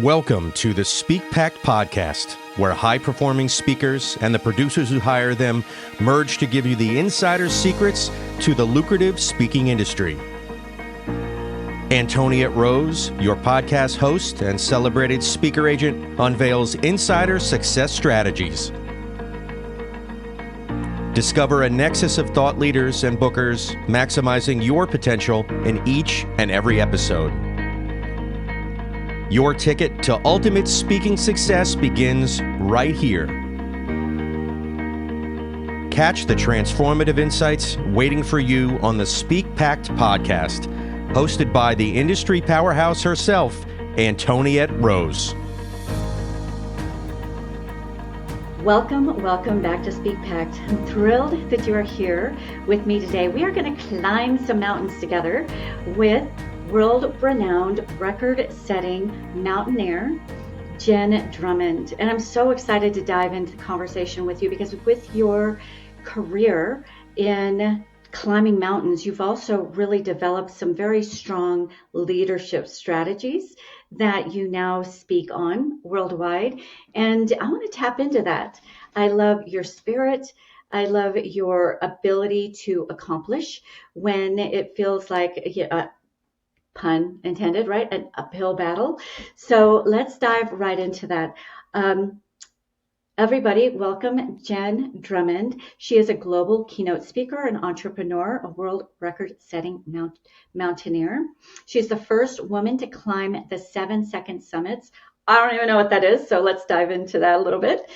Welcome to the SPEAKPact podcast, where high-performing speakers and the producers who hire them merge to give you the insider secrets to the lucrative speaking industry. Antoniette Rose, your podcast host and celebrated speaker agent, unveils insider success strategies. Discover a nexus of thought leaders and bookers, maximizing your potential in each and every episode. Your ticket to ultimate speaking success begins right here. Catch the transformative insights waiting for you on the SPEAKPact podcast, hosted by the industry powerhouse herself, Antoniette Rose. Welcome back to SPEAKPact. I'm thrilled that you are here with me today. We are going to climb some mountains together with world-renowned record-setting mountaineer Jen Drummond. And I'm so excited to dive into the conversation with you because with your career in climbing mountains, you've also really developed some very strong leadership strategies that you now speak on worldwide. And I want to tap into that. I love your spirit. I love your ability to accomplish when it feels like, pun intended, right? An uphill battle. So let's dive right into that. Everybody, welcome Jen Drummond. She is a global keynote speaker, an entrepreneur, a world record-setting mountaineer. She's the first woman to climb the 7-second summits. I don't even know what that is, so let's dive into that a little bit.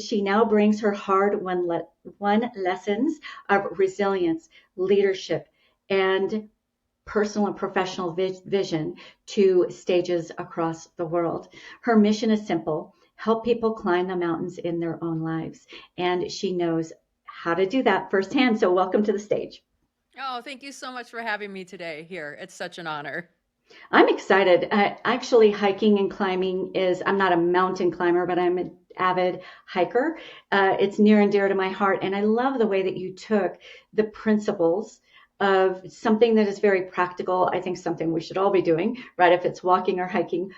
She now brings her hard-won lessons of resilience, leadership, and personal and professional vision to stages across the world. Her mission is simple: help people climb the mountains in their own lives. And she knows how to do that firsthand. So welcome to the stage. Oh, thank you so much for having me today here. It's such an honor. I'm excited. Actually, hiking and climbing I'm not a mountain climber, but I'm an avid hiker. It's near and dear to my heart. And I love the way that you took the principles of something that is very practical. I think something we should all be doing, right? If it's walking or hiking,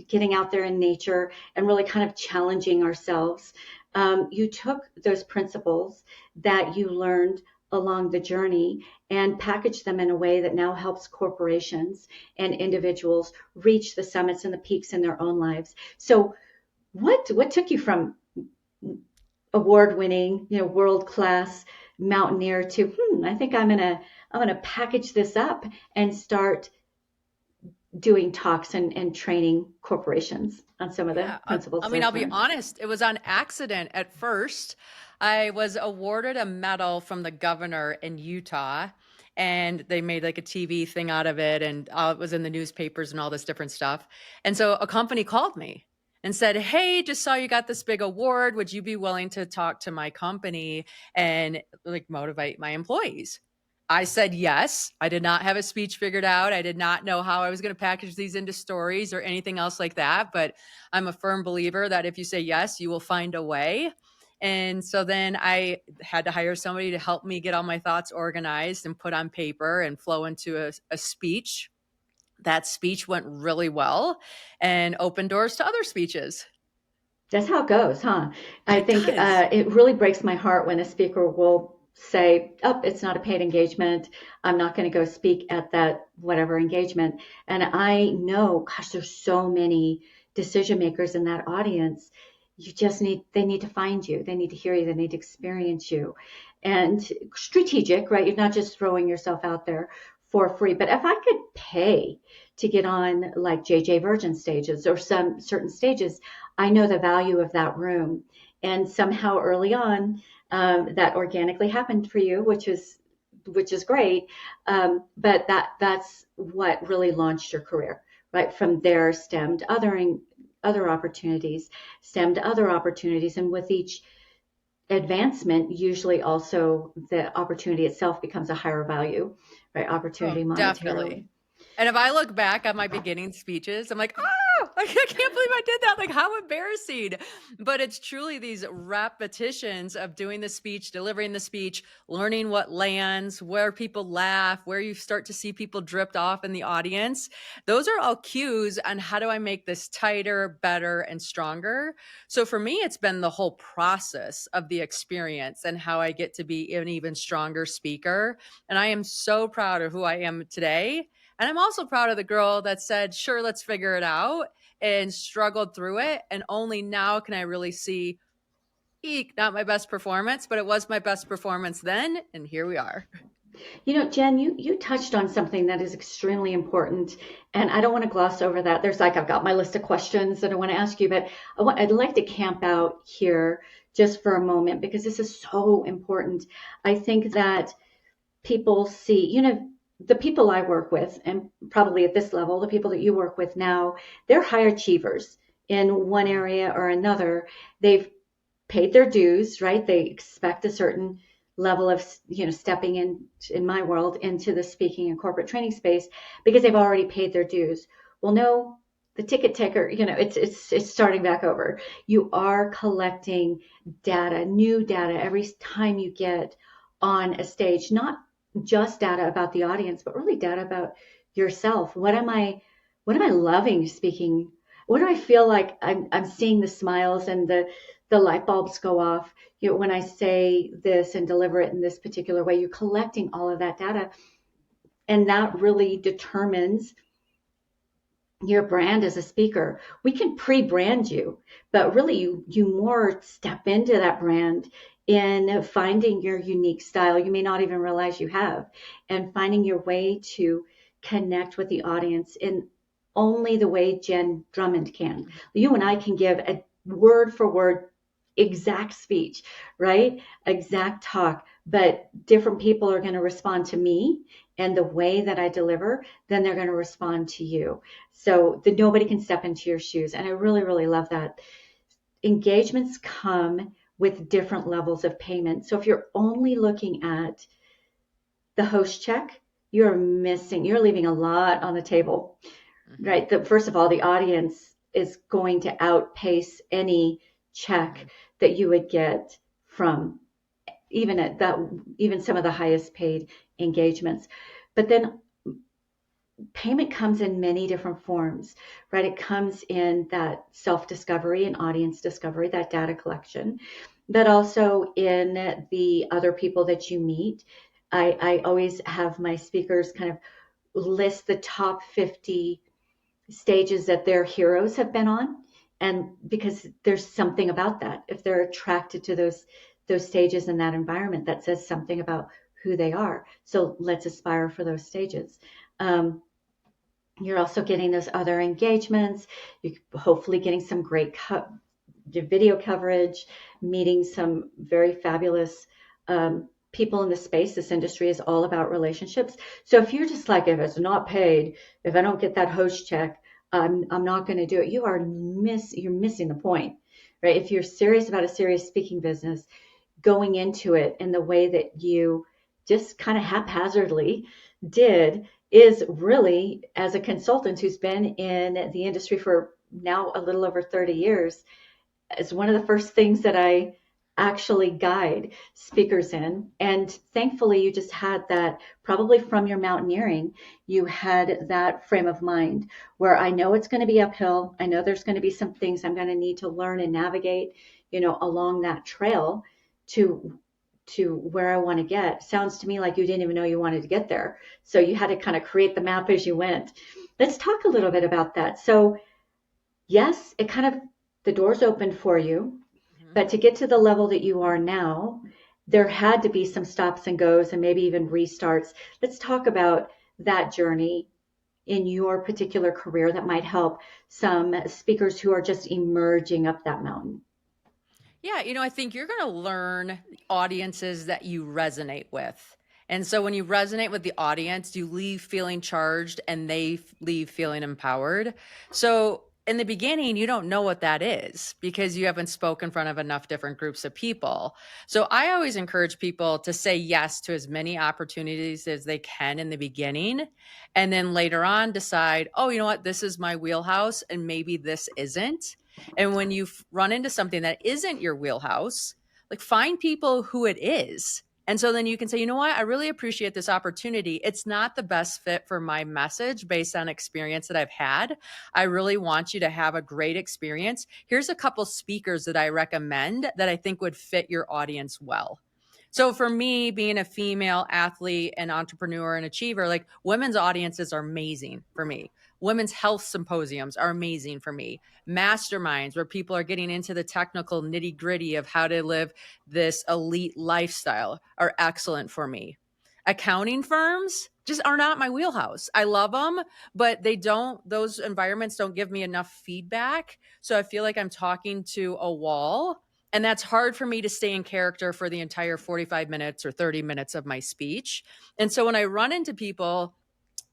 getting out there in nature and really kind of challenging ourselves. You took those principles that you learned along the journey and packaged them in a way that now helps corporations and individuals reach the summits and the peaks in their own lives. So what took you from award-winning, world-class mountaineer to I think I'm gonna package this up and start doing talks and training corporations on some of the principles? I'll be honest, it was on accident at first. I was awarded a medal from the governor in Utah, and they made like a TV thing out of it, and it was in the newspapers and all this different stuff. And so a company called me and said, "Hey, just saw you got this big award. Would you be willing to talk to my company and motivate my employees?" I said yes. I did not have a speech figured out. I did not know how I was going to package these into stories or anything else like that. But I'm a firm believer that if you say yes, you will find a way. And so then I had to hire somebody to help me get all my thoughts organized and put on paper and flow into a speech. That speech went really well and opened doors to other speeches. That's how it goes, huh? I think it really breaks my heart when a speaker will say, it's not a paid engagement. I'm not going to go speak at that whatever engagement. And I know, there's so many decision makers in that audience. They need to find you. They need to hear you. They need to experience you. And strategic, right? You're not just throwing yourself out there for free. But if I could pay to get on like JJ Virgin stages or some certain stages, I know the value of that room. And somehow early on, that organically happened for you, which is great. But that's what really launched your career, right? From there stemmed other opportunities, and with each advancement, usually also the opportunity itself becomes a higher value, right? Opportunity monetarily. Definitely. And if I look back at my beginning speeches, I'm like, Like, I can't believe I did that. Like, how embarrassing. But it's truly these repetitions of doing the speech, delivering the speech, learning what lands, where people laugh, where you start to see people drift off in the audience. Those are all cues on how do I make this tighter, better, and stronger. So for me, it's been the whole process of the experience and how I get to be an even stronger speaker. And I am so proud of who I am today. And I'm also proud of the girl that said, sure, let's figure it out, and struggled through it. And only now can I really see, eek, not my best performance, but it was my best performance then. And here we are. You know, Jen, you touched on something that is extremely important, and I don't want to gloss over that. I've got my list of questions that I want to ask you, but I'd like to camp out here just for a moment because this is so important. I think that people see, the people I work with, and probably at this level, the people that you work with now, they're high achievers in one area or another. They've paid their dues, right? They expect a certain level of, stepping in my world into the speaking and corporate training space because they've already paid their dues. Well, no, the ticket taker, it's starting back over. You are collecting data, new data every time you get on a stage, not just data about the audience, but really data about yourself. What am I loving speaking? What do I feel like I'm seeing the smiles and the light bulbs go off, when I say this and deliver it in this particular way? You're collecting all of that data, and that really determines your brand as a speaker. We can pre-brand you, but really you more step into that brand in finding your unique style you may not even realize you have, and finding your way to connect with the audience in only the way Jen Drummond can. You and I can give a word for word exact speech, right? Exact talk, but different people are going to respond to me and the way that I deliver, then they're going to respond to you. So that nobody can step into your shoes. And I really, really love that. Engagements come with different levels of payment. So if you're only looking at the host check, you're leaving a lot on the table, right? First of all, the audience is going to outpace any check that you would get from even some of the highest paid engagements. But then payment comes in many different forms, right? It comes in that self-discovery and audience discovery, that data collection, but also in the other people that you meet. I always have my speakers kind of list the top 50 stages that their heroes have been on. And because there's something about that, if they're attracted to those stages in that environment, that says something about who they are. So let's aspire for those stages. You're also getting those other engagements. You're hopefully getting some great video coverage, meeting some very fabulous people in the space. This industry is all about relationships. So if you're just like, if it's not paid, if I don't get that host check, I'm not going to do it. You're missing the point, right? If you're serious about a serious speaking business, going into it in the way that you just kind of haphazardly did is really, as a consultant who's been in the industry for now a little over 30 years, is one of the first things that I actually guide speakers in. And thankfully, you just had that, probably from your mountaineering, you had that frame of mind where I know it's going to be uphill. I know there's going to be some things I'm going to need to learn and navigate, along that trail to where I want to get. Sounds to me like you didn't even know you wanted to get there. So you had to kind of create the map as you went. Let's talk a little bit about that. So yes, the doors opened for you, but to get to the level that you are now, there had to be some stops and goes and maybe even restarts. Let's talk about that journey in your particular career that might help some speakers who are just emerging up that mountain. Yeah, I think you're going to learn audiences that you resonate with. And so when you resonate with the audience, you leave feeling charged and they leave feeling empowered. So in the beginning, you don't know what that is because you haven't spoken in front of enough different groups of people. So I always encourage people to say yes to as many opportunities as they can in the beginning. And then later on decide, oh, you know what, this is my wheelhouse and maybe this isn't. And when you run into something that isn't your wheelhouse, like find people who it is. And so then you can say, you know what, I really appreciate this opportunity. It's not the best fit for my message based on experience that I've had. I really want you to have a great experience. Here's a couple speakers that I recommend that I think would fit your audience well. So for me, being a female athlete and entrepreneur and achiever, like women's audiences are amazing for me. Women's health symposiums are amazing for me. Masterminds where people are getting into the technical nitty gritty of how to live this elite lifestyle are excellent for me. Accounting firms just are not my wheelhouse. I love them, but those environments don't give me enough feedback. So I feel like I'm talking to a wall. And that's hard for me to stay in character for the entire 45 minutes or 30 minutes of my speech. And so when I run into people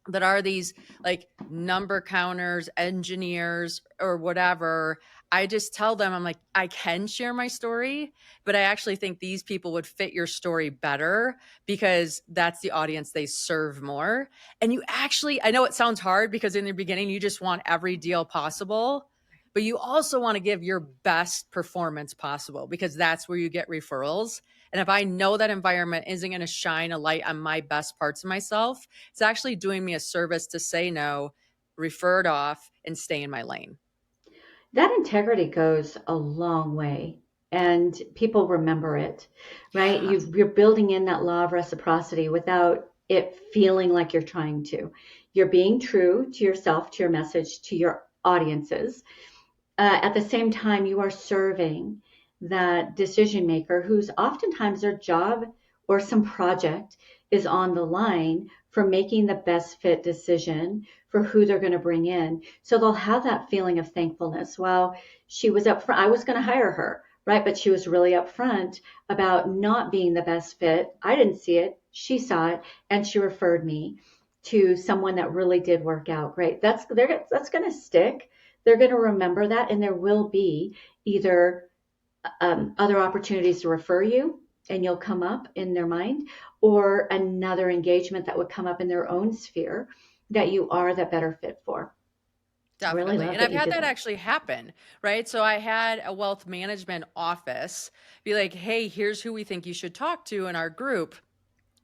that are these like number counters, engineers, or whatever, I just tell them, I'm like, I can share my story, but I actually think these people would fit your story better because that's the audience they serve more. And you actually, I know it sounds hard because in the beginning, you just want every deal possible, but you also want to give your best performance possible because that's where you get referrals. And if I know that environment isn't going to shine a light on my best parts of myself, it's actually doing me a service to say no, refer it off, and stay in my lane. That integrity goes a long way and people remember it, right? Yeah. You're building in that law of reciprocity without it feeling like you're trying to. You're being true to yourself, to your message, to your audiences. At the same time, you are serving that decision maker who's oftentimes their job or some project is on the line for making the best fit decision for who they're going to bring in. So they'll have that feeling of thankfulness. Well, she was up front. I was going to hire her, right? But she was really upfront about not being the best fit. I didn't see it. She saw it and she referred me to someone that really did work out. Great. That's going to stick. They're going to remember that, and there will be either other opportunities to refer you and you'll come up in their mind, or another engagement that would come up in their own sphere that you are the better fit for. Really Definitely. love And that I've you had did that that. actually happen, right? So I had a wealth management office be like, hey, here's who we think you should talk to in our group.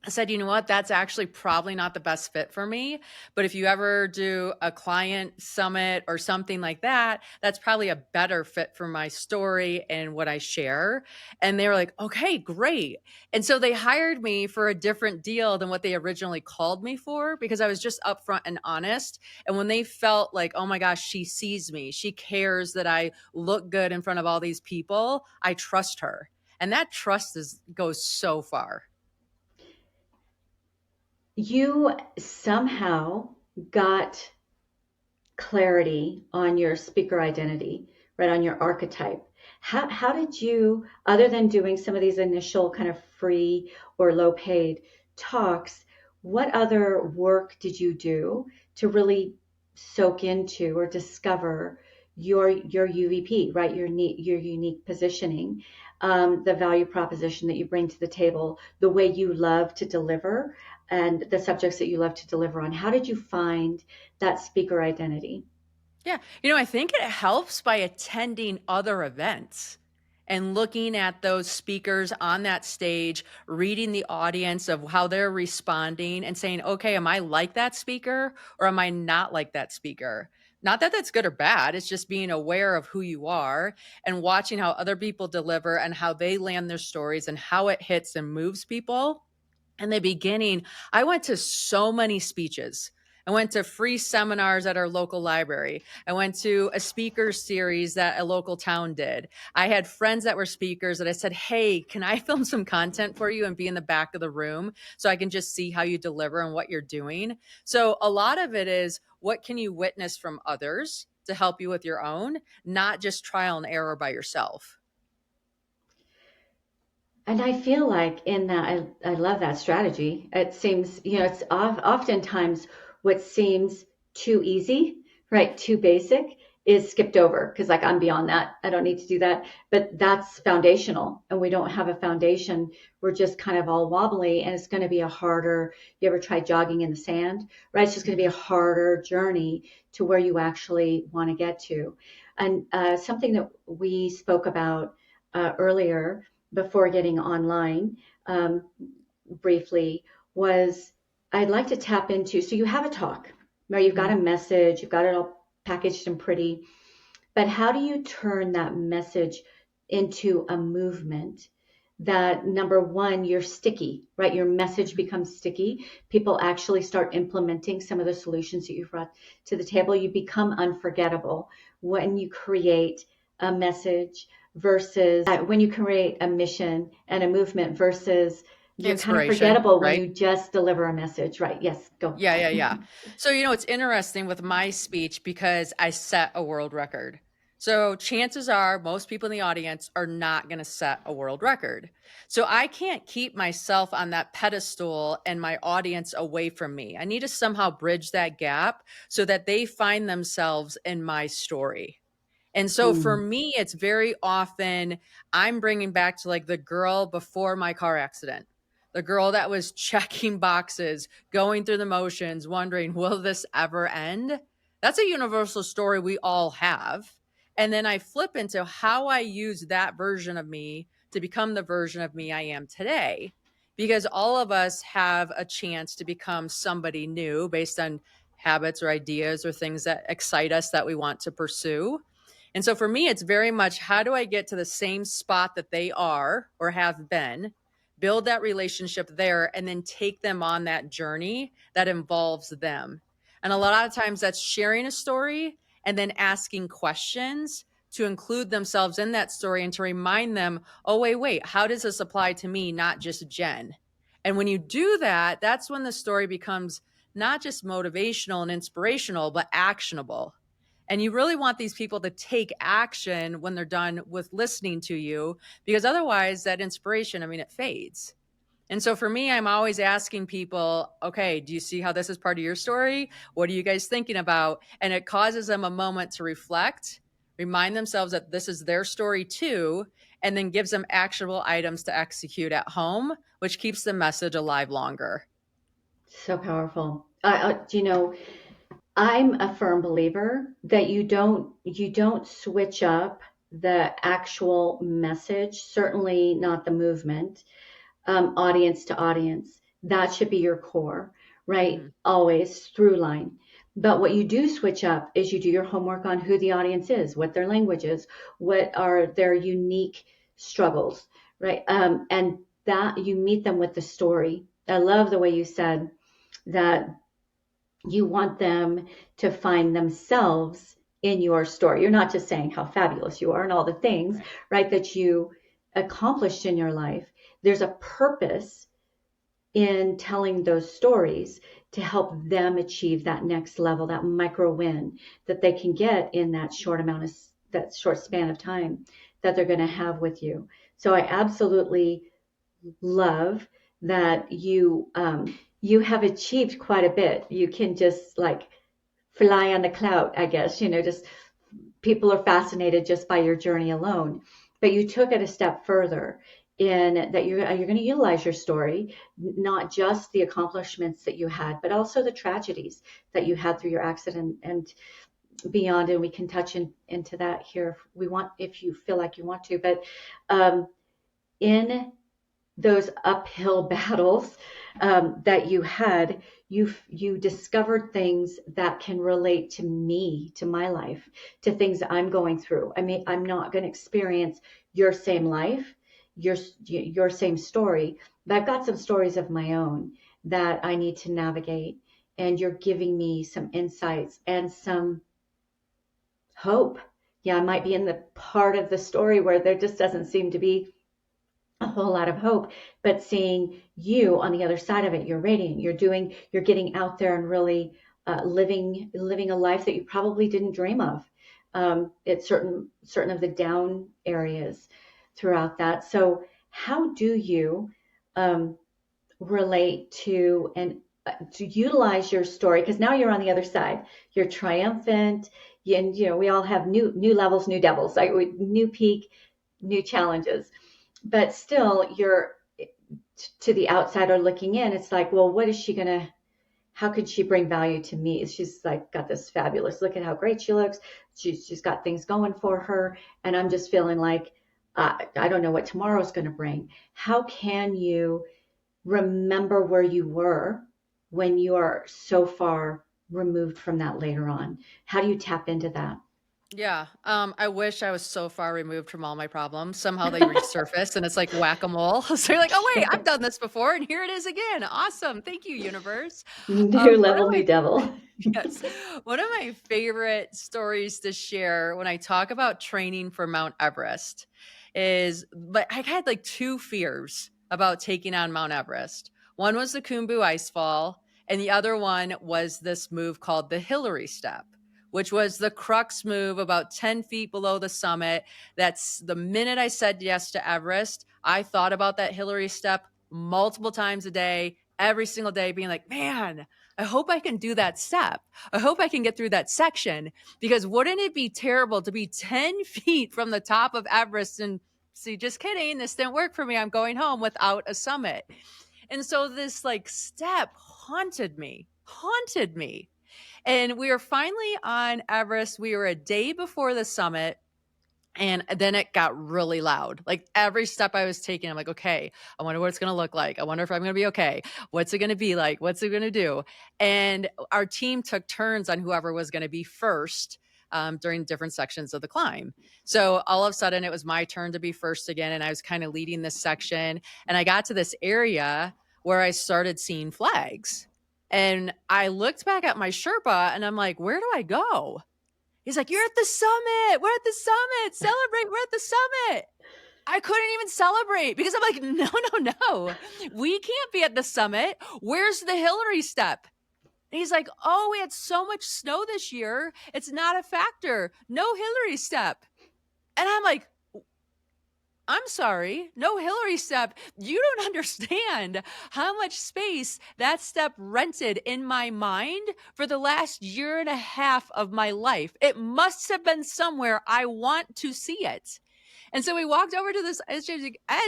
I said, you know what, that's actually probably not the best fit for me. But if you ever do a client summit or something like that, that's probably a better fit for my story and what I share. And they were like, okay, great. And so they hired me for a different deal than what they originally called me for because I was just upfront and honest. And when they felt like, oh my gosh, she sees me, she cares that I look good in front of all these people, I trust her. And that trust goes so far. You somehow got clarity on your speaker identity, right? On your archetype. How did you, other than doing some of these initial kind of free or low paid talks, what other work did you do to really soak into or discover your UVP, right? Your unique positioning, the value proposition that you bring to the table, the way you love to deliver, and the subjects that you love to deliver on. How did you find that speaker identity? Yeah. I think it helps by attending other events and looking at those speakers on that stage, reading the audience of how they're responding and saying, okay, am I like that speaker or am I not like that speaker? Not that that's good or bad. It's just being aware of who you are and watching how other people deliver and how they land their stories and how it hits and moves people. In the beginning, I went to so many speeches. I went to free seminars at our local library. I went to a speaker series that a local town did. I had friends that were speakers that I said, hey, can I film some content for you and be in the back of the room so I can just see how you deliver and what you're doing? So a lot of it is what can you witness from others to help you with your own, not just trial and error by yourself. And I feel like in that, I love that strategy. It seems, it's oftentimes what seems too easy, right? Too basic is skipped over because like I'm beyond that. I don't need to do that. But that's foundational, and we don't have a foundation. We're just kind of all wobbly, and it's going to be a harder. You ever try jogging in the sand, right? It's just going to be a harder journey to where you actually want to get to. And something that we spoke about earlier before getting online briefly was I'd like to tap into. So you have a talk, right? You've got a message, you've got it all packaged and pretty, but how do you turn that message into a movement that, number one, you're sticky, right? Your message becomes sticky. People actually start implementing some of the solutions that you've brought to the table. You become unforgettable when you create a message versus when you create a mission and a movement versus you're kind of forgettable when you just deliver a message, right? Yes, go. Yeah. So, it's interesting with my speech because I set a world record. So chances are most people in the audience are not going to set a world record. So I can't keep myself on that pedestal and my audience away from me. I need to somehow bridge that gap so that they find themselves in my story. And so for me, it's very often I'm bringing back to like the girl before my car accident, the girl that was checking boxes, going through the motions, wondering, will this ever end? That's a universal story we all have. And then I flip into how I use that version of me to become the version of me I am today. Because all of us have a chance to become somebody new based on habits or ideas or things that excite us that we want to pursue. And so for me, it's very much how do I get to the same spot that they are or have been, build that relationship there, and then take them on that journey that involves them. And a lot of times that's sharing a story and then asking questions to include themselves in that story and to remind them, oh, wait, how does this apply to me, not just Jen? And when you do that, that's when the story becomes not just motivational and inspirational, but actionable. And you really want these people to take action when they're done with listening to you, because otherwise that inspiration, it fades. And so for me, I'm always asking people, okay, do you see how this is part of your story? What are you guys thinking about? And it causes them a moment to reflect, remind themselves that this is their story too, and then gives them actionable items to execute at home, which keeps the message alive longer. So powerful. I'm a firm believer that you don't switch up the actual message, certainly not the movement, audience to audience. That should be your core, right? Always through line. But what you do switch up is you do your homework on who the audience is, what their language is, what are their unique struggles, right? And that you meet them with the story. I love the way you said that you want them to find themselves in your story. You're not just saying how fabulous you are and all the things, right, that you accomplished in your life. There's a purpose in telling those stories to help them achieve that next level, that micro win that they can get in that short span of time that they're going to have with you. So I absolutely love that you have achieved quite a bit. You can just like fly on the cloud, I guess, just people are fascinated just by your journey alone. But you took it a step further in that you're going to utilize your story, not just the accomplishments that you had, but also the tragedies that you had through your accident and beyond. And we can touch into that here if you feel like you want to. But in those uphill battles that you had, you discovered things that can relate to me, to my life, to things that I'm going through. I'm not going to experience your same life, your same story, but I've got some stories of my own that I need to navigate. And you're giving me some insights and some hope. Yeah, I might be in the part of the story where there just doesn't seem to be a whole lot of hope, but seeing you on the other side of it, you're radiant, you're getting out there and really living a life that you probably didn't dream of. It's certain of the down areas throughout that. So how do you relate to and to utilize your story, because now you're on the other side. You're triumphant, and we all have new levels, new devils, like new peak, new challenges. But still, you're to the outsider looking in. It's like, well, what is she gonna? How could she bring value to me? She's like got this fabulous. Look at how great she looks. She's got things going for her, and I'm just feeling like I don't know what tomorrow's going to bring. How can you remember where you were when you are so far removed from that later on? How do you tap into that? Yeah. I wish I was so far removed from all my problems. Somehow they resurface and it's like whack-a-mole. So you're like, oh wait, I've done this before and here it is again. Awesome. Thank you, universe. New One of level, new my devil. yes, one of my favorite stories to share when I talk about training for Mount Everest is, but I had like two fears about taking on Mount Everest. One was the Khumbu Icefall, and the other one was this move called the Hillary Step, which was the crux move about 10 feet below the summit. That's the minute I said yes to Everest, I thought about that Hillary Step multiple times a day, every single day, being like, man, I hope I can do that step. I hope I can get through that section, because wouldn't it be terrible to be 10 feet from the top of Everest and see, just kidding, this didn't work for me. I'm going home without a summit. And so this like step haunted me. And we were finally on Everest. We were a day before the summit. And then it got really loud. Like every step I was taking, I'm like, okay, I wonder what it's going to look like. I wonder if I'm going to be okay. What's it going to be like? What's it going to do? And our team took turns on whoever was going to be first during different sections of the climb. So all of a sudden it was my turn to be first again. And I was kind of leading this section. And I got to this area where I started seeing flags. And I looked back at my Sherpa and I'm like, where do I go? He's like, you're at the summit. We're at the summit. Celebrate. We're at the summit. I couldn't even celebrate because I'm like, no. We can't be at the summit. Where's the Hillary Step? And he's like, oh, we had so much snow this year. It's not a factor. No Hillary Step. And I'm like, I'm sorry, no Hillary Step. You don't understand how much space that step rented in my mind for the last year and a half of my life. It must have been somewhere. I want to see it. And so we walked over to this edge.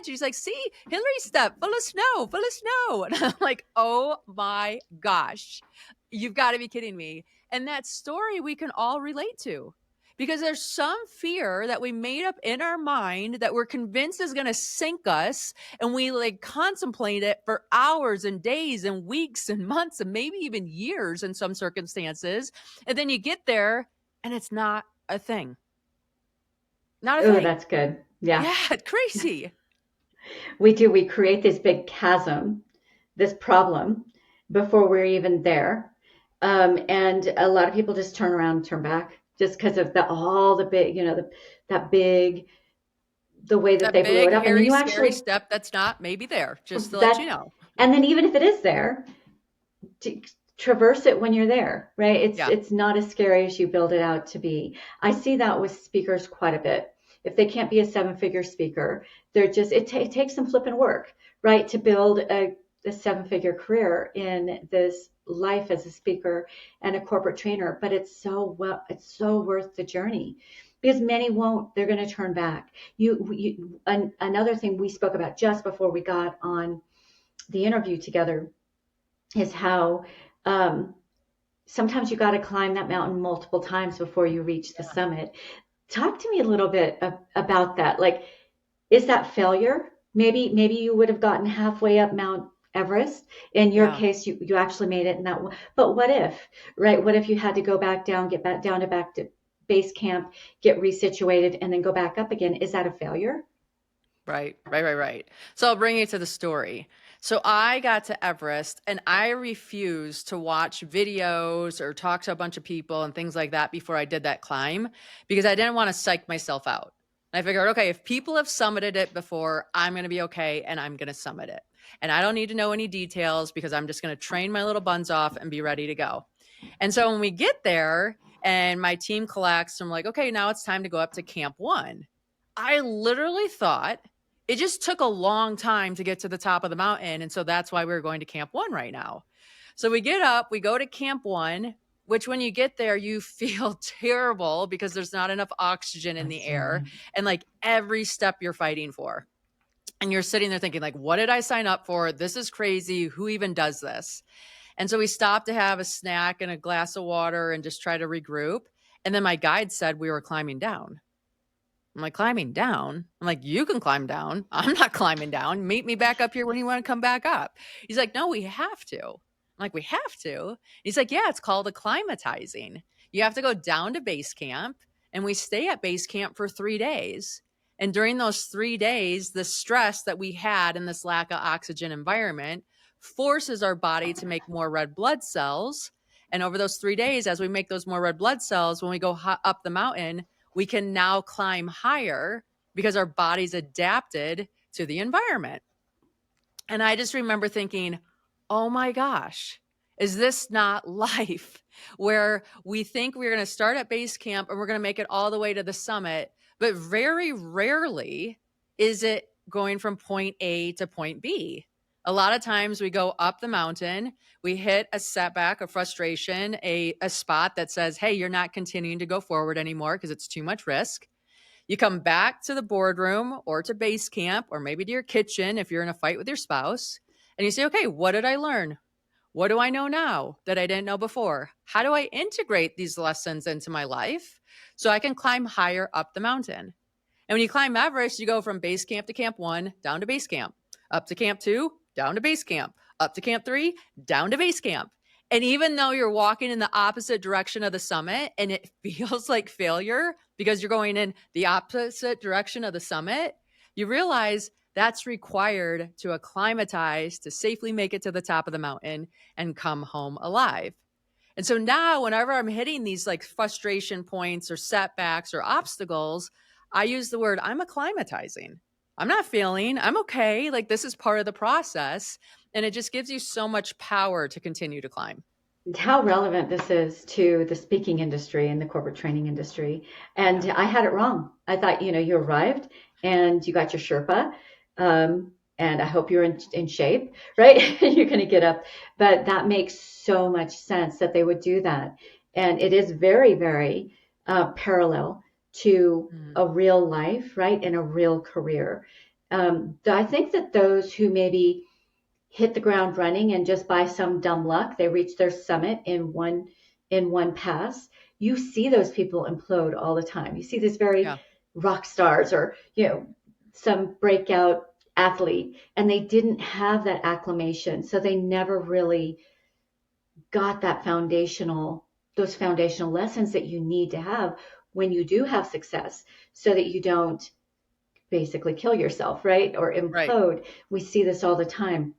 He's like, see, Hillary Step, full of snow. And I'm like, oh my gosh, you've got to be kidding me. And that story we can all relate to. Because there's some fear that we made up in our mind that we're convinced is going to sink us. And we like contemplate it for hours and days and weeks and months and maybe even years in some circumstances. And then you get there and it's not a thing. Not a Oh, thing. that's good. Yeah. Yeah, crazy. We create this big chasm, this problem before we're even there. And a lot of people just turn around and turn back just because of all the big, the way that they blew big, it up. And then hairy, you scary actually, step that's not maybe there, just to let you know. and then even if it is there, to traverse it when you're there, right? It's not as scary as you build it out to be. I see that with speakers quite a bit. If they can't be a 7-figure speaker, they're just, it takes some flipping work, right? To build a 7-figure career in this life as a speaker and a corporate trainer, but it's so worth the journey, because many won't. They're going to turn back. Another thing we spoke about just before we got on the interview together is how sometimes you got to climb that mountain multiple times before you reach the summit. Talk to me a little bit about that. Like, is that failure? Maybe you would have gotten halfway up Mount Everest. In your case, you actually made it in that one. But what if, right? What if you had to go back down, get back down to base camp, get resituated, and then go back up again? Is that a failure? Right. So I'll bring you to the story. So I got to Everest and I refused to watch videos or talk to a bunch of people and things like that before I did that climb, because I didn't want to psych myself out. And I figured, okay, if people have summited it before, I'm going to be okay and I'm going to summit it. And I don't need to know any details because I'm just going to train my little buns off and be ready to go. And so when we get there and my team collects, I'm like, okay, now it's time to go up to Camp 1. I literally thought it just took a long time to get to the top of the mountain. And so that's why we're going to Camp 1 right now. So we get up, we go to camp 1, which when you get there, you feel terrible because there's not enough oxygen in the air, and like every step you're fighting for. And you're sitting there thinking like, what did I sign up for? This is crazy. Who even does this? And so we stopped to have a snack and a glass of water and just try to regroup. And then my guide said we were climbing down. I'm like, climbing down? I'm like, you can climb down. I'm not climbing down. Meet me back up here when you want to come back up. He's like, no, we have to. I'm like, we have to? He's like, yeah, it's called acclimatizing. You have to go down to base camp, and we stay at base camp for 3 days. And during those 3 days, the stress that we had in this lack of oxygen environment forces our body to make more red blood cells. And over those 3 days, as we make those more red blood cells, when we go up the mountain, we can now climb higher because our body's adapted to the environment. And I just remember thinking, oh my gosh, is this not life where we think we're going to start at base camp and we're going to make it all the way to the summit, but very rarely is it going from point A to point B. A lot of times we go up the mountain, we hit a setback, a frustration, a spot that says, hey, you're not continuing to go forward anymore because it's too much risk. You come back to the boardroom or to base camp or maybe to your kitchen if you're in a fight with your spouse, and you say, okay, what did I learn? What do I know now that I didn't know before? How do I integrate these lessons into my life so I can climb higher up the mountain? And when you climb Everest, you go from base camp to camp 1, down to base camp, up to camp 2, down to base camp, up to camp 3, down to base camp. And even though you're walking in the opposite direction of the summit and it feels like failure because you're going in the opposite direction of the summit, you realize that's required to acclimatize, to safely make it to the top of the mountain and come home alive. And so now whenever I'm hitting these like frustration points or setbacks or obstacles, I use the word I'm acclimatizing. I'm not failing. I'm okay. Like this is part of the process. And it just gives you so much power to continue to climb. How relevant this is to the speaking industry and the corporate training industry. And I had it wrong. I thought, you arrived and you got your Sherpa. And I hope you're in shape, right? You're going to get up. But that makes so much sense that they would do that. And it is very, very parallel to a real life, right? And a real career. I think that those who maybe hit the ground running and just by some dumb luck, they reach their summit in one pass, you see those people implode all the time. You see these very rock stars or, some breakout athlete, and they didn't have that acclimation. So they never really got those foundational lessons that you need to have when you do have success so that you don't basically kill yourself, right? Or implode. Right. We see this all the time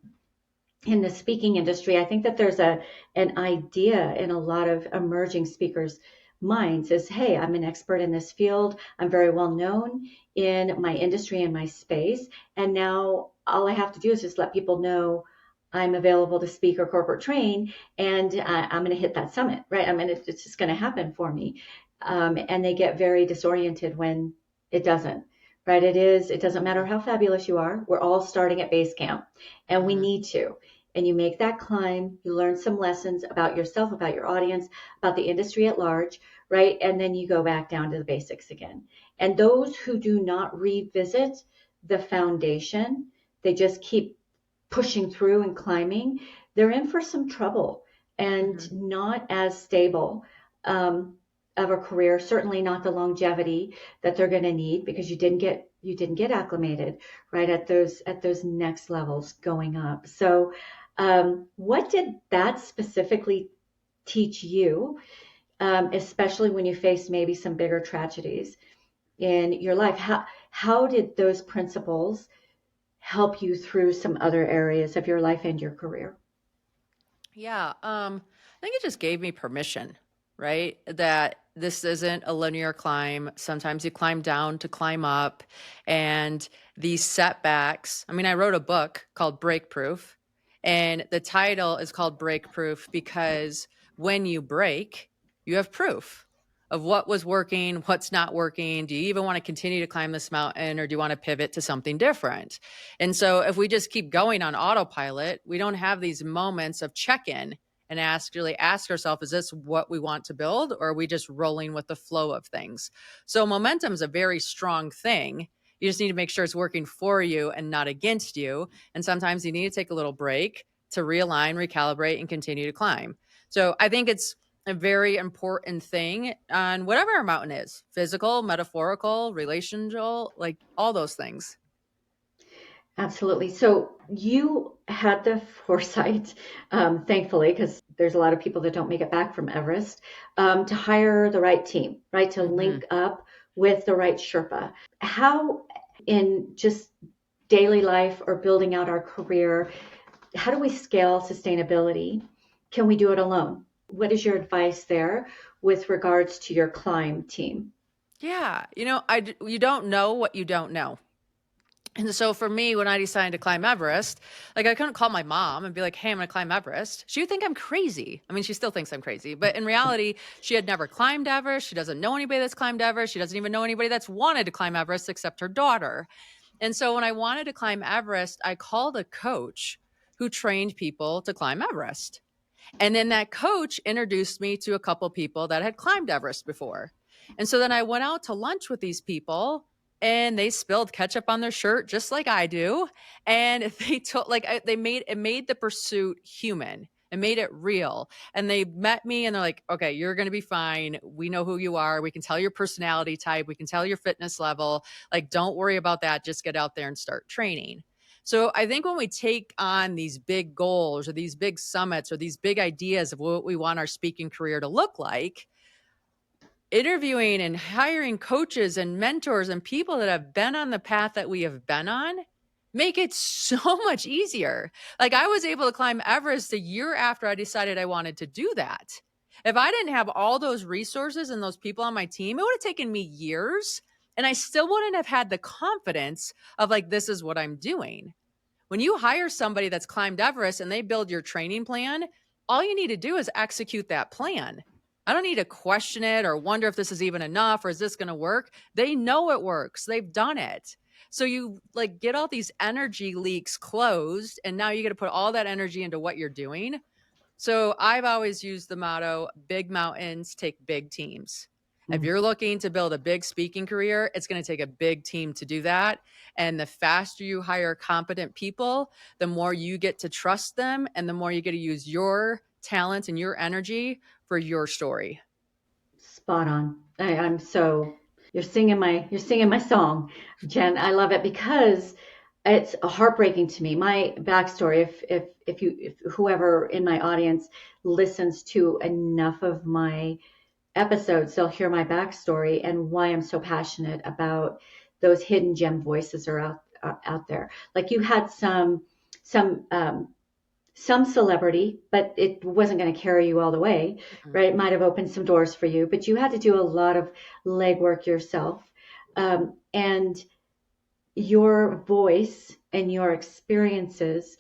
in the speaking industry. I think that there's an idea in a lot of emerging speakers' minds is, hey, I'm an expert in this field. I'm very well known in my industry and my space. And now all I have to do is just let people know I'm available to speak or corporate train, and I'm going to hit that summit, right? It's just going to happen for me. And they get very disoriented when it doesn't, right? It doesn't matter how fabulous you are. We're all starting at base camp, and we need to. And you make that climb, you learn some lessons about yourself, about your audience, about the industry at large, right? And then you go back down to the basics again. And those who do not revisit the foundation, they just keep pushing through and climbing, they're in for some trouble and not as stable of a career, certainly not the longevity that they're going to need because you didn't get acclimated, right, at those next levels going up. So what did that specifically teach you, especially when you faced maybe some bigger tragedies in your life? How did those principles help you through some other areas of your life and your career? Yeah, I think it just gave me permission, right? That this isn't a linear climb. Sometimes you climb down to climb up. And these setbacks, I wrote a book called Break Proof, and the title is called Break Proof because when you break, you have proof of what was working, what's not working. Do you even want to continue to climb this mountain, or do you want to pivot to something different? And so if we just keep going on autopilot, we don't have these moments of check-in and ask ourselves, is this what we want to build, or are we just rolling with the flow of things? So momentum is a very strong thing. You just need to make sure it's working for you and not against you. And sometimes you need to take a little break to realign, recalibrate, and continue to climb. So I think it's a very important thing on whatever our mountain is: physical, metaphorical, relational, like all those things. Absolutely. So you had the foresight, thankfully, because there's a lot of people that don't make it back from Everest, to hire the right team, right? To link up with the right Sherpa. How, in just daily life or building out our career, how do we scale sustainability? Can we do it alone? What is your advice there with regards to your climb team? Yeah. You don't know what you don't know. And so for me, when I decided to climb Everest, like I couldn't call my mom and be like, hey, I'm going to climb Everest. She would think I'm crazy. I mean, she still thinks I'm crazy. But in reality, she had never climbed Everest. She doesn't know anybody that's climbed Everest. She doesn't even know anybody that's wanted to climb Everest except her daughter. And so when I wanted to climb Everest, I called a coach who trained people to climb Everest. And then that coach introduced me to a couple people that had climbed Everest before. And so then I went out to lunch with these people, and they spilled ketchup on their shirt just like I do. And they told, they made the pursuit human and made it real. And they met me and they're like, okay, you're going to be fine. We know who you are. We can tell your personality type. We can tell your fitness level. Like, don't worry about that. Just get out there and start training. So I think when we take on these big goals or these big summits or these big ideas of what we want our speaking career to look like, interviewing and hiring coaches and mentors and people that have been on the path that we have been on make it so much easier. Like, I was able to climb Everest a year after I decided I wanted to do that. If I didn't have all those resources and those people on my team, it would have taken me years, and I still wouldn't have had the confidence of like, this is what I'm doing. When you hire somebody that's climbed Everest and they build your training plan, all you need to do is execute that plan. I don't need to question it or wonder if this is even enough or is this going to work. They know it works. They've done it. So you like get all these energy leaks closed, and now you got to put all that energy into what you're doing. So I've always used the motto, big mountains take big teams. If you're looking to build a big speaking career, it's going to take a big team to do that. And the faster you hire competent people, the more you get to trust them and the more you get to use your talent and your energy for your story. Spot on. I'm so you're singing my song, Jen. I love it because it's heartbreaking to me. My backstory, if whoever in my audience listens to enough of my episodes, they'll hear my backstory and why I'm so passionate about those hidden gem voices are out there. Like, you had some celebrity, but it wasn't going to carry you all the way, right? It might have opened some doors for you, but you had to do a lot of legwork yourself. And your voice and your experiences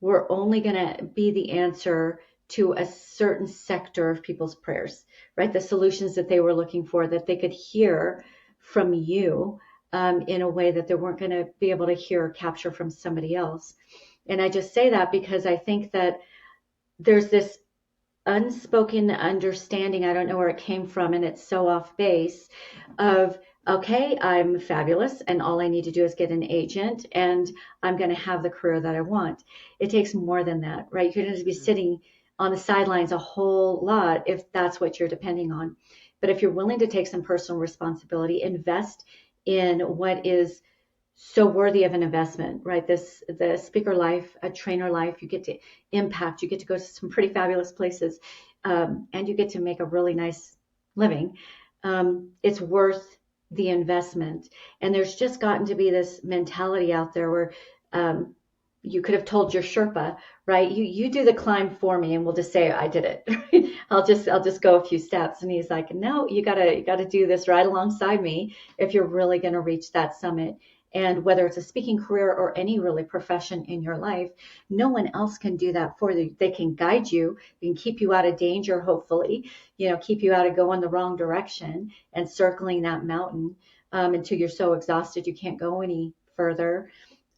were only going to be the answer to a certain sector of people's prayers, right? The solutions that they were looking for, that they could hear from you in a way that they weren't going to be able to hear or capture from somebody else. And I just say that because I think that there's this unspoken understanding, I don't know where it came from, and it's so off base, of, okay, I'm fabulous, and all I need to do is get an agent, and I'm going to have the career that I want. It takes more than that, right? You're going to be sitting on the sidelines a whole lot if that's what you're depending on. But if you're willing to take some personal responsibility, invest in what is so worthy of an investment, right? The speaker life, a trainer life, you get to impact, you get to go to some pretty fabulous places, and you get to make a really nice living. It's worth the investment. And there's just gotten to be this mentality out there where you could have told your Sherpa, right? You do the climb for me, and we'll just say I did it. I'll just go a few steps. And he's like, no, you gotta do this right alongside me if you're really going to reach that summit. And whether it's a speaking career or any really profession in your life, no one else can do that for you. They can guide you, they can keep you out of danger, hopefully, keep you out of going the wrong direction and circling that mountain until you're so exhausted you can't go any further.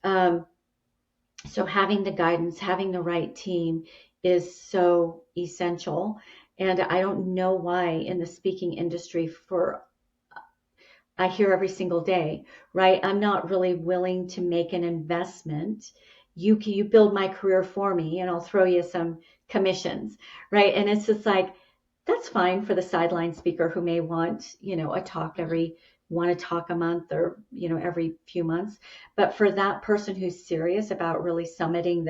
So having the guidance, having the right team is so essential. And I don't know why in the speaking industry I hear every single day, right? I'm not really willing to make an investment. You build my career for me and I'll throw you some commissions, right? And it's just like, that's fine for the sideline speaker who may want, a talk want to talk a month or, every few months. But for that person who's serious about really summiting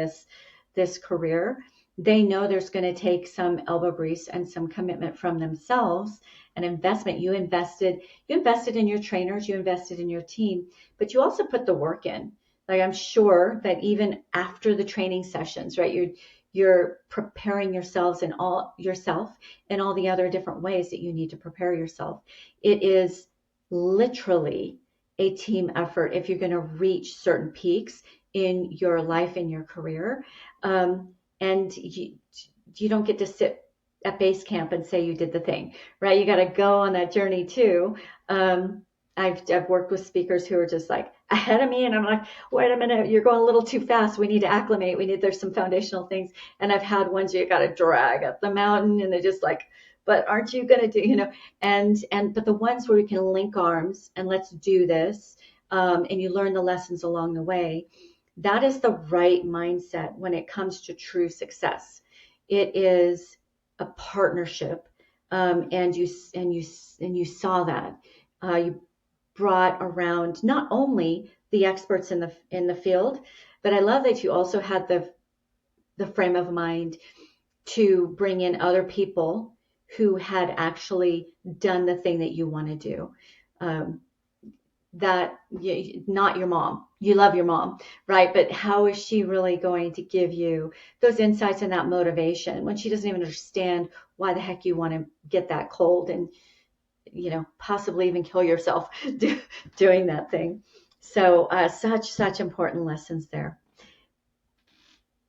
this career, they know there's going to take some elbow grease and some commitment from themselves, an investment. You invested in your trainers, you invested in your team, but you also put the work in. Like, I'm sure that even after the training sessions, right, you're preparing yourself in all the other different ways that you need to prepare yourself. It is literally a team effort if you're going to reach certain peaks in your life, in your career. And you don't get to sit at base camp and say you did the thing, right? You got to go on that journey too. I've worked with speakers who are just like ahead of me, and I'm like, wait a minute, you're going a little too fast. We need to acclimate. There's some foundational things. And I've had ones you got to drag up the mountain, and they're just like, but aren't you going to do, but the ones where we can link arms and let's do this, and you learn the lessons along the way. That is the right mindset when it comes to true success. It is a partnership, and you saw that. You brought around not only the experts in the field, but I love that you also had the frame of mind to bring in other people who had actually done the thing that you want to do. Not your mom. You love your mom, right? But how is she really going to give you those insights and that motivation when she doesn't even understand why the heck you want to get that cold and, possibly even kill yourself doing that thing. So such important lessons there.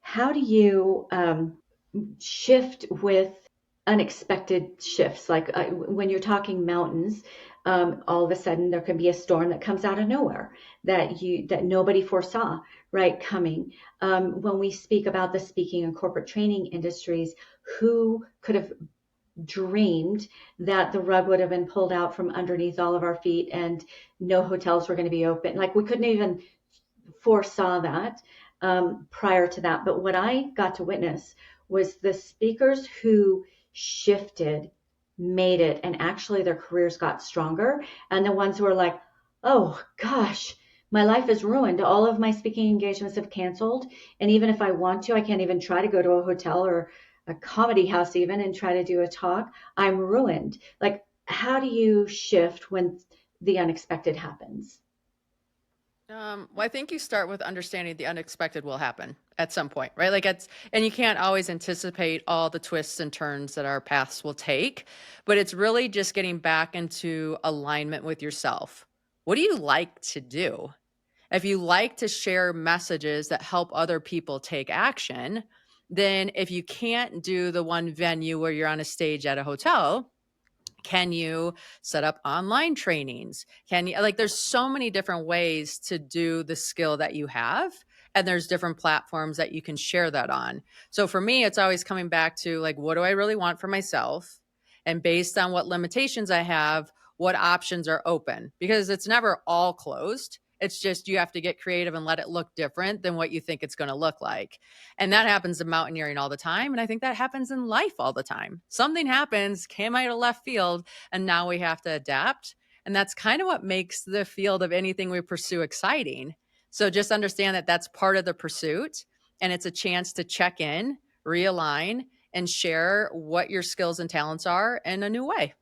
How do you shift with unexpected shifts? Like when you're talking mountains, all of a sudden there can be a storm that comes out of nowhere that nobody foresaw, right, coming. When we speak about the speaking and corporate training industries, who could have dreamed that the rug would have been pulled out from underneath all of our feet and no hotels were going to be open? Like, we couldn't even foresaw that prior to that. But what I got to witness was the speakers who shifted, made it, and actually their careers got stronger. And the ones who were like, oh gosh, my life is ruined. All of my speaking engagements have canceled. And even if I want to, I can't even try to go to a hotel or a comedy house even and try to do a talk. I'm ruined. Like, how do you shift when the unexpected happens? Well, I think you start with understanding the unexpected will happen at some point, right? And you can't always anticipate all the twists and turns that our paths will take, but it's really just getting back into alignment with yourself. What do you like to do? If you like to share messages that help other people take action, then if you can't do the one venue where you're on a stage at a hotel, can you set up online trainings? There's so many different ways to do the skill that you have. And there's different platforms that you can share that on. So for me, it's always coming back to what do I really want for myself? And based on what limitations I have, what options are open? Because it's never all closed. It's just you have to get creative and let it look different than what you think it's going to look like. And that happens in mountaineering all the time. And I think that happens in life all the time. Something happens, came out of left field, and now we have to adapt. And that's kind of what makes the field of anything we pursue exciting. So just understand that that's part of the pursuit. And it's a chance to check in, realign, and share what your skills and talents are in a new way.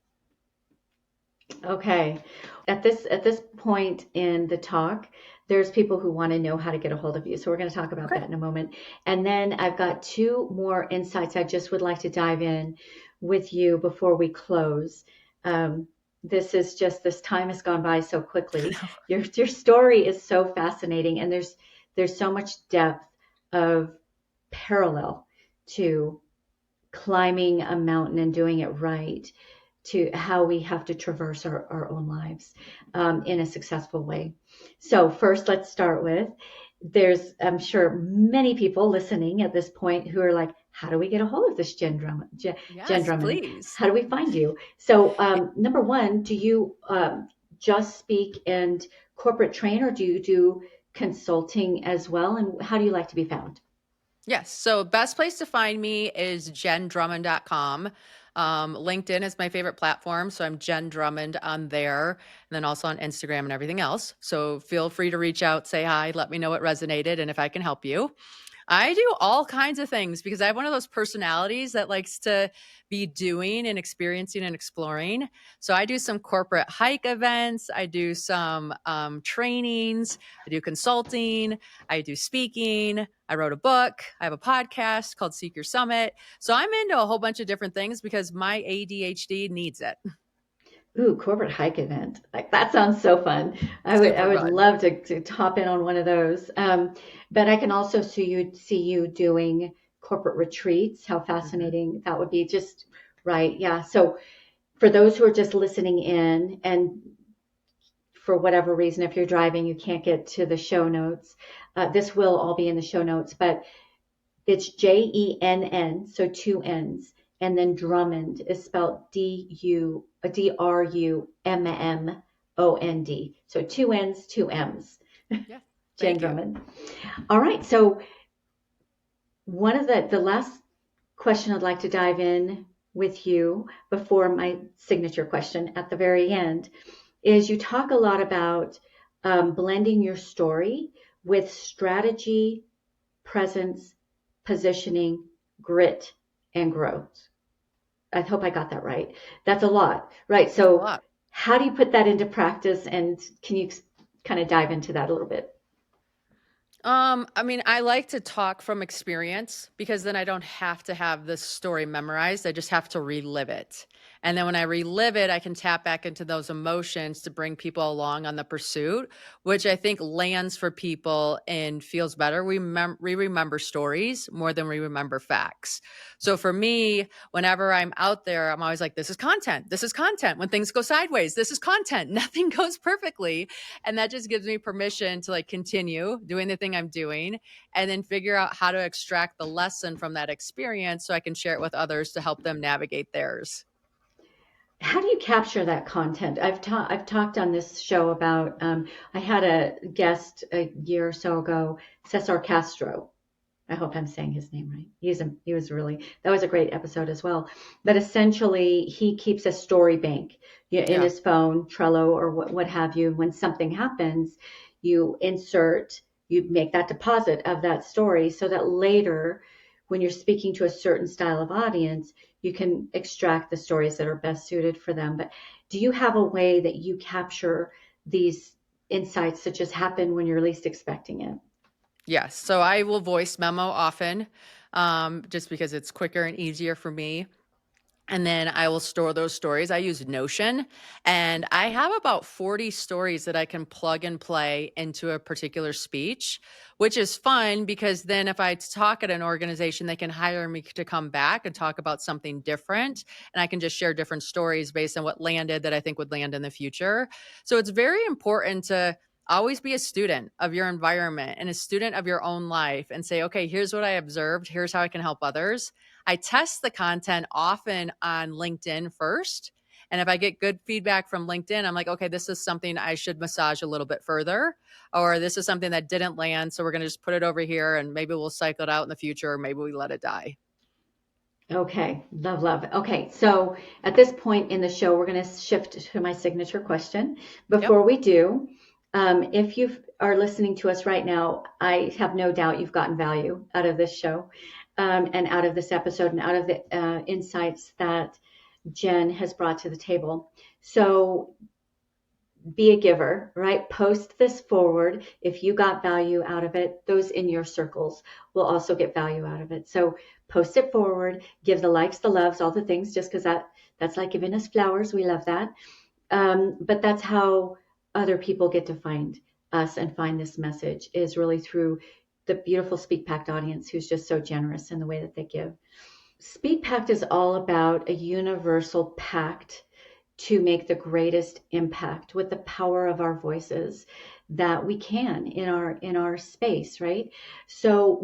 Okay. At this point in the talk, there's people who want to know how to get a hold of you. So we're going to talk about that in a moment. And then I've got two more insights I just would like to dive in with you before we close. This time has gone by so quickly. Your story is so fascinating, and there's so much depth of parallel to climbing a mountain and doing it right, to how we have to traverse our own lives in a successful way. So first, let's start with, I'm sure many people listening at this point who are like, how do we get a hold of this Jen Drummond? Jen Yes, Drummond, please. how do we find you? So, number one, do you just speak and corporate train, or do you do consulting as well? And how do you like to be found? Yes. So best place to find me is jendrummond.com. LinkedIn is my favorite platform. So I'm Jen Drummond on there, and then also on Instagram and everything else. So feel free to reach out, say hi, let me know what resonated and if I can help you. I do all kinds of things because I have one of those personalities that likes to be doing and experiencing and exploring. So I do some corporate hike events, I do some trainings, I do consulting, I do speaking. I wrote a book. I have a podcast called Seek Your Summit. So I'm into a whole bunch of different things because my ADHD needs it. Ooh, corporate hike event. Like, that sounds so fun. I Super would fun. love to hop in on one of those. But I can also see you doing corporate retreats. How Mhm. fascinating that would be. Just right. Yeah. So for those who are just listening in, and for whatever reason, if you're driving, you can't get to the show notes. This will all be in the show notes, but it's JENN, so two N's, and then Drummond is spelled DRUMMOND. So two N's, two M's. Yeah. Jen Thank you. Drummond. All right. So one of the last question I'd like to dive in with you before my signature question at the very end is you talk a lot about blending your story with strategy, presence, positioning, grit, and growth. I hope I got that right. That's a lot, right? That's a So, lot. how do you put that into practice? And can you kind of dive into that a little bit? I mean, I like to talk from experience because then I don't have to have this story memorized. I just have to relive it. And then when I relive it, I can tap back into those emotions to bring people along on the pursuit, which I think lands for people and feels better. We remember stories more than we remember facts. So for me, whenever I'm out there, I'm always like, this is content. This is content. When things go sideways, this is content. Nothing goes perfectly. And that just gives me permission to like continue doing the thing I'm doing and then figure out how to extract the lesson from that experience so I can share it with others to help them navigate theirs. How do you capture that content? I've talked on this show about I had a guest a year or so ago, Cesar Castro. I hope I'm saying his name right. He was really, that was a great episode as well. But essentially, he keeps a story bank in Yeah. his phone, Trello, or what have you. When something happens, you insert, you make that deposit of that story so that later, when you're speaking to a certain style of audience, you can extract the stories that are best suited for them. But do you have a way that you capture these insights that just happen when you're least expecting it? Yes. So I will voice memo often, just because it's quicker and easier for me. And then I will store those stories. I use Notion, and I have about 40 stories that I can plug and play into a particular speech, which is fun because then if I talk at an organization, they can hire me to come back and talk about something different. And I can just share different stories based on what landed that I think would land in the future. So it's very important to always be a student of your environment and a student of your own life and say, okay, here's what I observed. Here's how I can help others. I test the content often on LinkedIn first. And if I get good feedback from LinkedIn, I'm like, okay, this is something I should massage a little bit further, or this is something that didn't land. So we're going to just put it over here and maybe we'll cycle it out in the future, or maybe we let it die. Okay, love, love. Okay, so at this point in the show, we're going to shift to my signature question. Yep. Before we do, if you are listening to us right now, I have no doubt you've gotten value out of this show, and out of this episode and out of the insights that Jen has brought to the table. So be a giver, right? Post this forward. If you got value out of it, those in your circles will also get value out of it. So post it forward, give the likes, the loves, all the things, just because that's like giving us flowers. We love that. But that's how other people get to find us and find this message, is really through the beautiful SpeakPact audience who's just so generous in the way that they give. SpeakPact is all about a universal pact to make the greatest impact with the power of our voices that we can in our space, right? So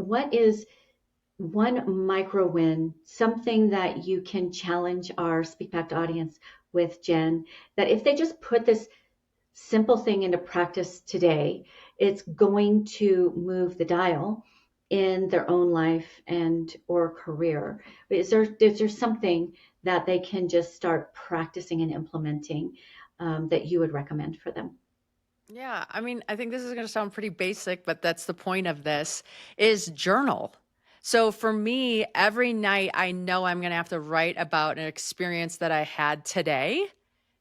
one micro win, something that you can challenge our SpeakPact audience with, Jen, that if they just put this simple thing into practice today, it's going to move the dial in their own life and or career? Is there something that they can just start practicing and implementing that you would recommend for them? Yeah, I mean, I think this is going to sound pretty basic, but that's the point of this is journal. So for me, every night I know I'm going to have to write about an experience that I had today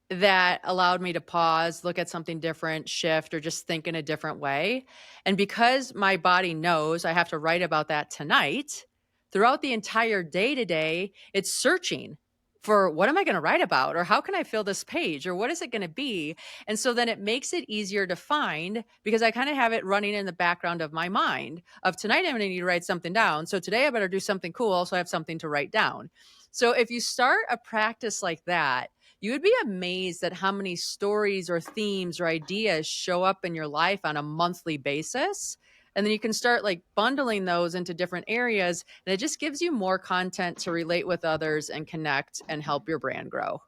that allowed me to pause, look at something different, shift, or just think in a different way. And because my body knows I have to write about that tonight, throughout the entire day today, it's searching for what am I going to write about? Or how can I fill this page? Or what is it going to be? And so then it makes it easier to find because I kind of have it running in the background of my mind of tonight, I'm going to need to write something down. So today I better do something cool so I have something to write down. So if you start a practice like that, you would be amazed at how many stories or themes or ideas show up in your life on a monthly basis. And then you can start like bundling those into different areas. And it just gives you more content to relate with others and connect and help your brand grow.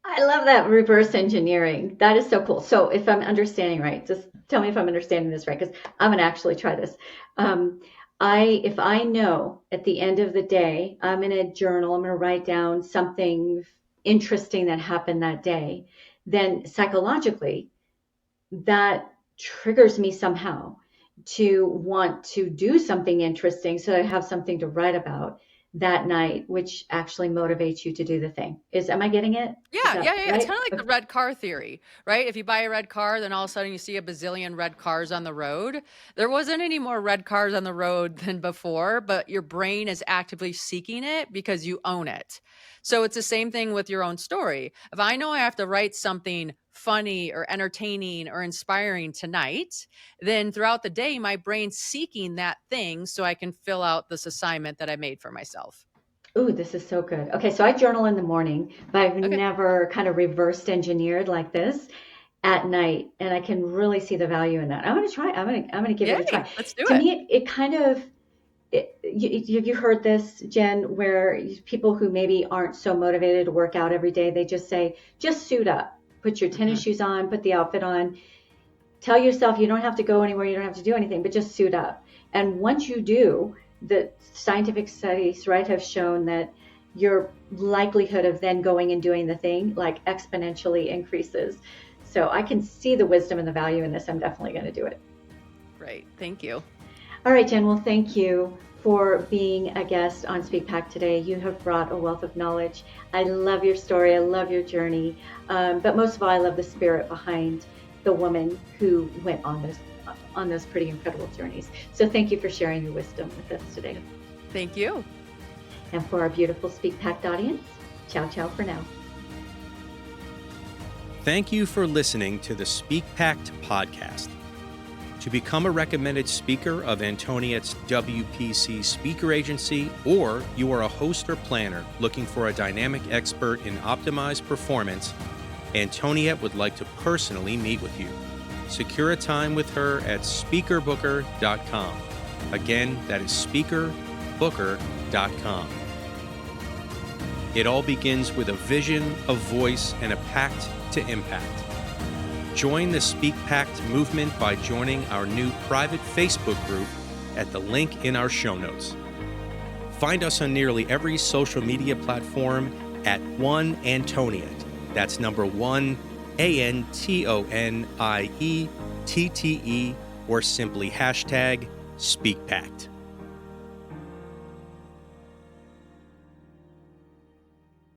I love that reverse engineering. That is so cool. So if I'm understanding right, just tell me if I'm understanding this right, because I'm going to actually try this. If I know at the end of the day, I'm in a journal, I'm going to write down something interesting that happened that day, then psychologically that triggers me somehow to want to do something interesting so that I have something to write about that night, which actually motivates you to do the thing. Am I getting it? Yeah. Right? It's kind of like the red car theory, right? If you buy a red car, then all of a sudden you see a bazillion red cars on the road. There wasn't any more red cars on the road than before, but your brain is actively seeking it because you own it. So it's the same thing with your own story. If I know I have to write something funny or entertaining or inspiring tonight, then throughout the day, my brain's seeking that thing so I can fill out this assignment that I made for myself. Ooh, this is so good. Okay, so I journal in the morning, but I've Okay. never kind of reversed engineered like this at night, and I can really see the value in that. I'm going to try. I'm going to give it a try. Let's do To it. me, it kind of you heard this, Jen, where people who maybe aren't so motivated to work out every day, they just say, just suit up, put your tennis shoes on, put the outfit on, tell yourself you don't have to go anywhere, you don't have to do anything, but just suit up. And once you do, the scientific studies, right, have shown that your likelihood of then going and doing the thing like exponentially increases. So I can see the wisdom and the value in this. I'm definitely going to do it. Great. Thank you. All right, Jen. Well, thank you for being a guest on SpeakPact today. You have brought a wealth of knowledge. I love your story. I love your journey. But most of all, I love the spirit behind the woman who went on those pretty incredible journeys. So thank you for sharing your wisdom with us today. Thank you. And for our beautiful SpeakPact audience, ciao, ciao for now. Thank you for listening to the SpeakPact podcast. To become a recommended speaker of Antoniette's WPC speaker agency, or you are a host or planner looking for a dynamic expert in optimized performance, Antoniette would like to personally meet with you. Secure a time with her at speakerbooker.com. Again, that is speakerbooker.com. It all begins with a vision, a voice, and a pact to impact. Join the SpeakPact movement by joining our new private Facebook group at the link in our show notes. Find us on nearly every social media platform at One Antoniette. That's number 1, ANTONIETTE, or simply hashtag SpeakPact.